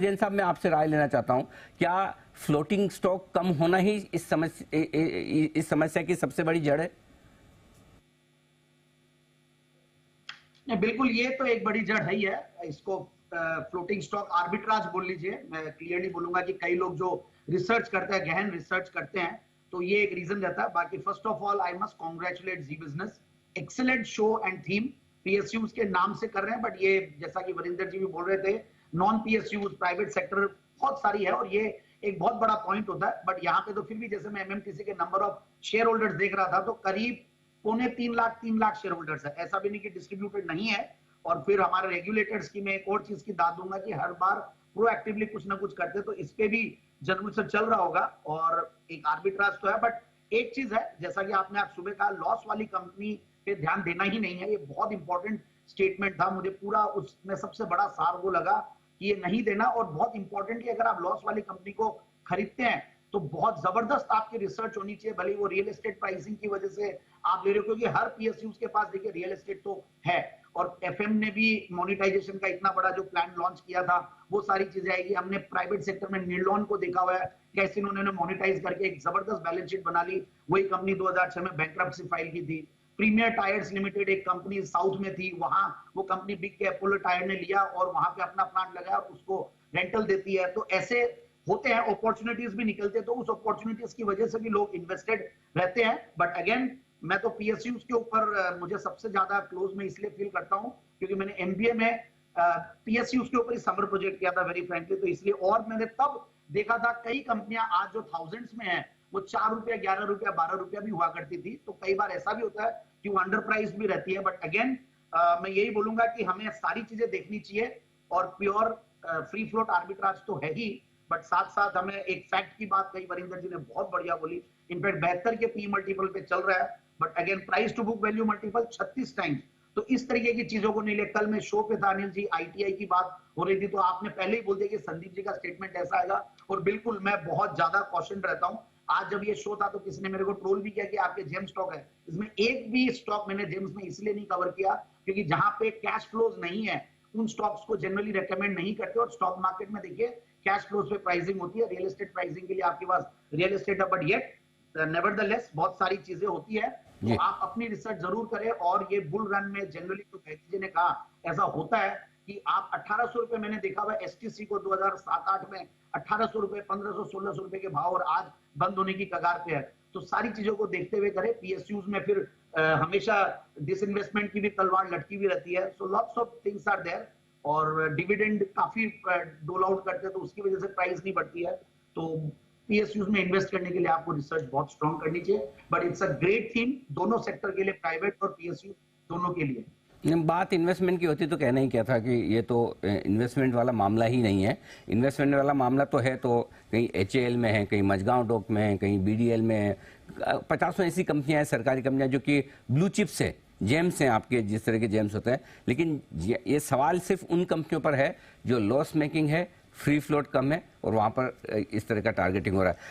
जैन साहब, मैं आपसे राय लेना चाहता हूं, क्या फ्लोटिंग स्टॉक कम होना ही इस समस्या की सबसे बड़ी जड़ है? नहीं, बिल्कुल, ये तो एक बड़ी जड़ है ही है। इसको फ्लोटिंग स्टॉक आर्बिट्राज बोल लीजिए। मैं क्लियरली बोलूंगा कि कई लोग जो रिसर्च करते हैं, गहन रिसर्च करते हैं, तो ये एक रीजन रहता है। बाकी first of all I must congratulate Zee business, excellent show and theme. PSUs के नाम से कर रहे हैं, बट ये जैसा कि वरिंदर जी भी बोल रहे थे, नॉन पीएसयूज प्राइवेट सेक्टर बहुत सारी है, और ये एक बहुत बड़ा पॉइंट होता है। बट यहाँ पे तो फिर भी, जैसे मैं एमएमटीसी के नंबर ऑफ शेयर होल्डर्स देख रहा था, तो करीब 2.25 लाख शेयर होल्डर्स है। ऐसा भी नहीं कि डिस्ट्रीब्यूटेड नहीं है। और फिर हमारे रेगुलेटर्स की मैं एक और चीज की दाद दूंगा कि हर बार प्रोएक्टिवली कुछ ना कुछ करते, तो इस पे भी जनरल से चल रहा होगा। और एक आर्बिट्राज तो है, बट एक चीज है, जैसा कि आपने आज सुबह कहा, लॉस वाली कंपनी पे ध्यान देना ही नहीं है। ये बहुत इंपॉर्टेंट स्टेटमेंट था। मुझे पूरा उसमें सबसे बड़ा सार वो लगा कि ये नहीं देना। और बहुत इंपॉर्टेंटली, अगर आप लॉस वाली कंपनी को खरीदते हैं तो बहुत जबरदस्त आपकी रिसर्च होनी चाहिए। भले वो रियल एस्टेट प्राइसिंग की वजह से आप ले रहे हो, क्योंकि हर पीएसयूज के पास देखिए रियल एस्टेट तो है। और एफएम ने भी मोनेटाइजेशन का इतना बड़ा जो प्लान लॉन्च किया था, वो सारी चीजें आएगी। हमने प्राइवेट सेक्टर में निर्लोन को देखा हुआ है, कैसे उन्होंने मोनेटाइज करके एक जबरदस्त बैलेंस शीट बना ली। वही कंपनी 2006 में बैंकरप्सी फाइल की थी। प्रीमियर टायर्स लिमिटेड एक कंपनी साउथ में थी, वहां वो कंपनी बिक के अपोलो टायर ने लिया और वहां पे अपना प्लांट लगाया और उसको रेंटल देती है। तो ऐसे होते हैं, अपॉर्चुनिटीज भी निकलते हैं, तो उस अपॉर्चुनिटीज की वजह से भी लोग इन्वेस्टेड रहते हैं। बट अगेन, मैं तो पीएसयूज के ऊपर मुझे सबसे ज्यादा क्लोज में इसलिए फील करता हूं क्योंकि मैंने एमबीए में पीएसयूज के ऊपर ही समर प्रोजेक्ट किया था, वेरी फ्रेंकली, तो इसलिए। और मैंने तब देखा था कई कंपनियां आज जो थाउजेंड्स में है, वो 4 रुपया, 11 रुपया, 12 रुपया भी हुआ करती थी। तो कई बार ऐसा भी होता है कि वो अंडर प्राइस भी रहती है। बट अगेन, मैं यही बोलूंगा कि हमें सारी चीजें देखनी चाहिए। और प्योर फ्री फ्लोट आर्बिट्राज तो है ही, बट साथ साथ हमें एक फैक्ट की बात कही, वरिंदर जी ने बहुत बढ़िया बोली। इनफैक्ट 72 के पी मल्टीपल पे चल रहा है, but again price to book value multiple 36 times. तो इस तरीके की चीजों को नहीं ले। कल मैं शो पे था, अनिल जी, आईटीआई की बात हो रही थी, तो आपने पहले ही बोल दिया कि संदीप जी का स्टेटमेंट ऐसा आएगा। और बिल्कुल, मैं बहुत ज्यादा कॉशन रहता हूं। आज जब ये शो था तो किसी ने मेरे को ट्रोल भी किया कि आपके जेम स्टॉक है, इसमें एक भी स्टॉक मैंने जेम्स में इसलिए नहीं कवर किया क्योंकि जहां पे कैश फ्लोज नहीं है, उन स्टॉक्स को जनरली रेकमेंड नहीं करते। और स्टॉक मार्केट में देखिए कैश फ्लोज पे प्राइसिंग होती है। रियल एस्टेट प्राइसिंग के लिए आपके पास रियल एस्टेट है, बट येट नेवरदलेस बहुत सारी चीजें होती है। तो आप अपनी रिसर्च जरूर करें। और ये बुल रन में जनरली, तो कैथी जी ने कहा, ऐसा होता है कि आप 1800 रुपए, मैंने देखा हुआ एसटीसी को 2007-8 में 1800 रुपए, 1500, 1600 रुपए के भाव, और आज बंद होने की कगार पे है। तो सारी चीजों को देखते हुए करें। पीएसयूज में फिर हमेशा डिसइन्वेस्टमेंट की भी तलवार लटकी हुई रहती है। So lots of things are there. और डिविडेंड काफी डोल आउट करते हैं, तो उसकी वजह से प्राइस नहीं बढ़ती है। तो पीएसयूज में इन्वेस्ट करने के लिए आपको रिसर्च बहुत स्ट्रॉन्ग करनी चाहिए। But it's a great theme दोनों सेक्टर के लिए, प्राइवेट और पीएसयू दोनों के लिए। बात इन्वेस्टमेंट की होती तो कहना ही क्या था कि ये तो इन्वेस्टमेंट वाला मामला ही नहीं है। इन्वेस्टमेंट वाला मामला तो है, तो कहीं एचएएल में है, कहीं मझगांव डॉक में है, कहीं बीडीएल में है। 50 ऐसी कंपनियां हैं, सरकारी कंपनियां, जो कि ब्लू चिप्स है, जेम्स हैं, आपके जिस तरह के जेम्स होते हैं। लेकिन ये सवाल सिर्फ उन कंपनियों पर है जो लॉस मेकिंग है, फ्री फ्लोट कम है, और वहाँ पर इस तरह का टारगेटिंग हो रहा है।